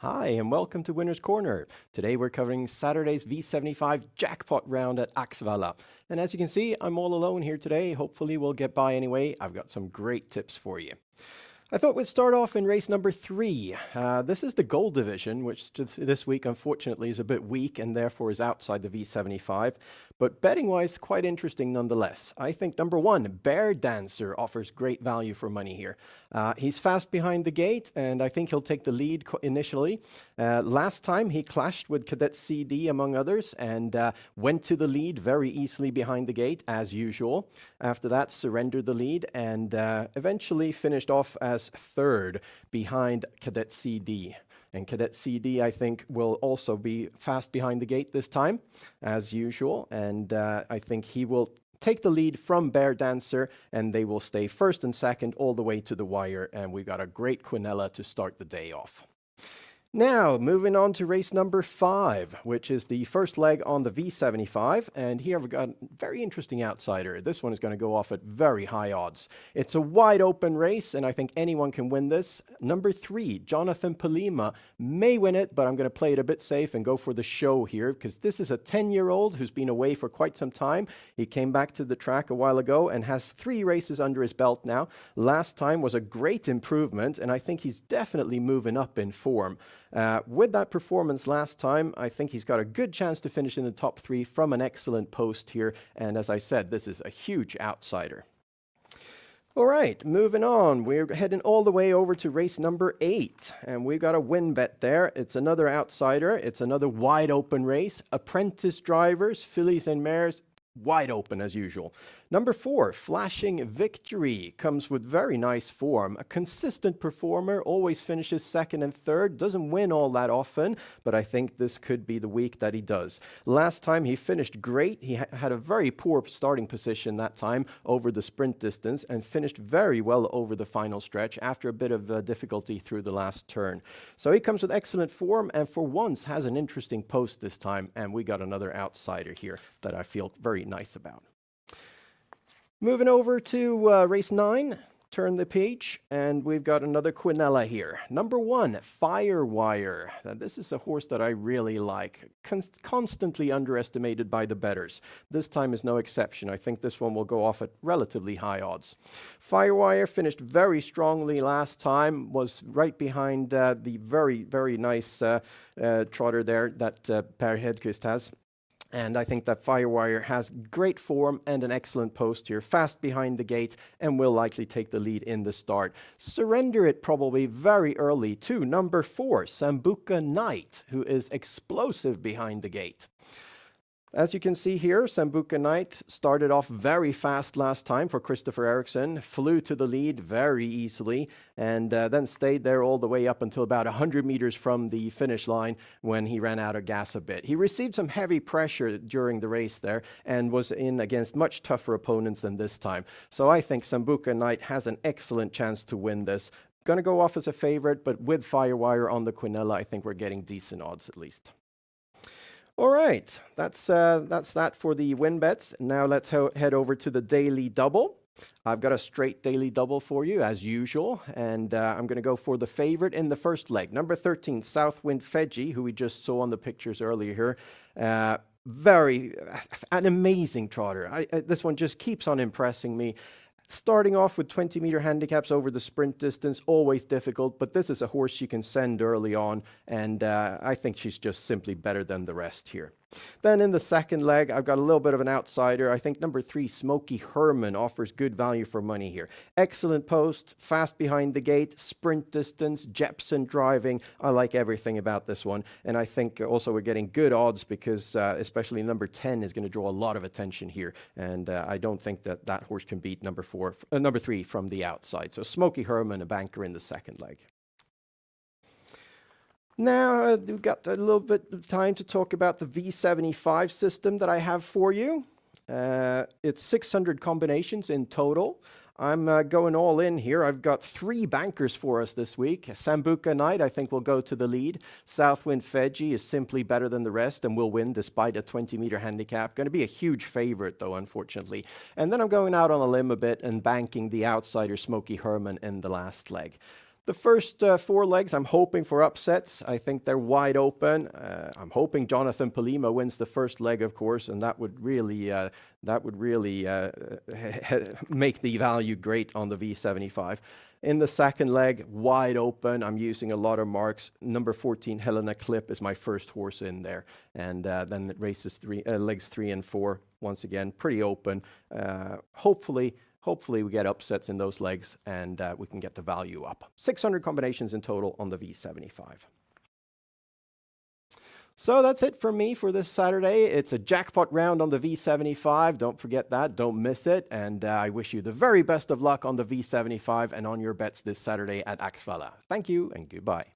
Hi, and welcome to Winner's Corner. Today we're covering Saturday's V75 jackpot round at Axevalla. And as you can see, I'm all alone here today. Hopefully we'll get by anyway. I've got some great tips for you. I thought we'd start off in race number 3. This is the Gold Division, which this week unfortunately is a bit weak and therefore is outside the V75. But betting-wise, quite interesting nonetheless. I think number 1, Bear Dancer, offers great value for money here. He's fast behind the gate, and I think he'll take the lead initially. Last time he clashed with Cadet CD, among others, and went to the lead very easily behind the gate, as usual. After that, surrendered the lead and eventually finished off as 3rd behind Cadet CD. And Cadet CD, I think, will also be fast behind the gate this time, as usual. And I think he will take the lead from Bear Dancer, and they will stay 1st and 2nd all the way to the wire. And we've got a great Quenelle to start the day off. Now, moving on to race number 5, which is the first leg on the V75. And here we've got a very interesting outsider. This one is going to go off at very high odds. It's a wide open race, and I think anyone can win this. Number 3, Jonathan Palima may win it, but I'm going to play it a bit safe and go for the show here, because this is a 10-year-old who's been away for quite some time. He came back to the track a while ago and has 3 races under his belt now. Last time was a great improvement, and I think he's definitely moving up in form. With that performance last time, I think he's got a good chance to finish in the top 3 from an excellent post here. And as I said, this is a huge outsider. All right, moving on. We're heading all the way over to race number 8. And we've got a win bet there. It's another outsider. It's another wide open race. Apprentice drivers, fillies and mares, wide open as usual. Number 4, Flashing Victory, comes with very nice form. A consistent performer, always finishes 2nd and 3rd, doesn't win all that often, but I think this could be the week that he does. Last time he finished great. He had a very poor starting position that time over the sprint distance and finished very well over the final stretch after a bit of difficulty through the last turn. So he comes with excellent form and for once has an interesting post this time, and we got another outsider here that I feel very nice about. Moving over to race 9, turn the page, and we've got another Quenelle here. Number 1, Firewire. This is a horse that I really like, constantly underestimated by the bettors. This time is no exception. I think this one will go off at relatively high odds. Firewire finished very strongly last time, was right behind the very, very nice trotter there that Per Hedqvist has. And I think that Firewire has great form and an excellent post here, fast behind the gate, and will likely take the lead in the start. Surrender it probably very early to number 4, Sambuca Knight, who is explosive behind the gate. As you can see here, Sambuca Knight started off very fast last time for Christopher Eriksson, flew to the lead very easily, and then stayed there all the way up until about 100 meters from the finish line when he ran out of gas a bit. He received some heavy pressure during the race there and was in against much tougher opponents than this time. So I think Sambuca Knight has an excellent chance to win this. Going to go off as a favorite, but with Firewire on the Quenelle, I think we're getting decent odds at least. All right, that's that for the win bets. Now let's head over to the daily double. I've got a straight daily double for you as usual, and I'm going to go for the favorite in the first leg. Number 13, Southwind Fedji, who we just saw on the pictures earlier here. An amazing trotter. This one just keeps on impressing me. Starting off with 20-meter handicaps over the sprint distance, always difficult, but this is a horse you can send early on, and I think she's just simply better than the rest here. Then in the second leg, I've got a little bit of an outsider. I think number 3, Smokey Herman, offers good value for money here. Excellent post, fast behind the gate, sprint distance, Jepson driving. I like everything about this one. And I think also we're getting good odds because especially number 10 is going to draw a lot of attention here. And I don't think that horse can beat number 3 from the outside. So Smokey Herman, a banker in the second leg. Now, we've got a little bit of time to talk about the V75 system that I have for you. It's 600 combinations in total. I'm going all in here. I've got 3 bankers for us this week. Sambuca Knight, I think, will go to the lead. Southwind Fedji is simply better than the rest and will win despite a 20-meter handicap. Going to be a huge favorite, though, unfortunately. And then I'm going out on a limb a bit and banking the outsider Smokey Herman in the last leg. The first 4 legs, I'm hoping for upsets. I think they're wide open. I'm hoping Jonathan Polima wins the first leg, of course, and that would really make the value great on the V75. In the second leg, wide open. I'm using a lot of marks. Number 14, Helena Clip, is my first horse in there, and then it races legs 3 and 4. Once again, pretty open. Hopefully we get upsets in those legs and we can get the value up. 600 combinations in total on the V75. So that's it from me for this Saturday. It's a jackpot round on the V75. Don't forget that. Don't miss it. And I wish you the very best of luck on the V75 and on your bets this Saturday at Axevalla. Thank you and goodbye.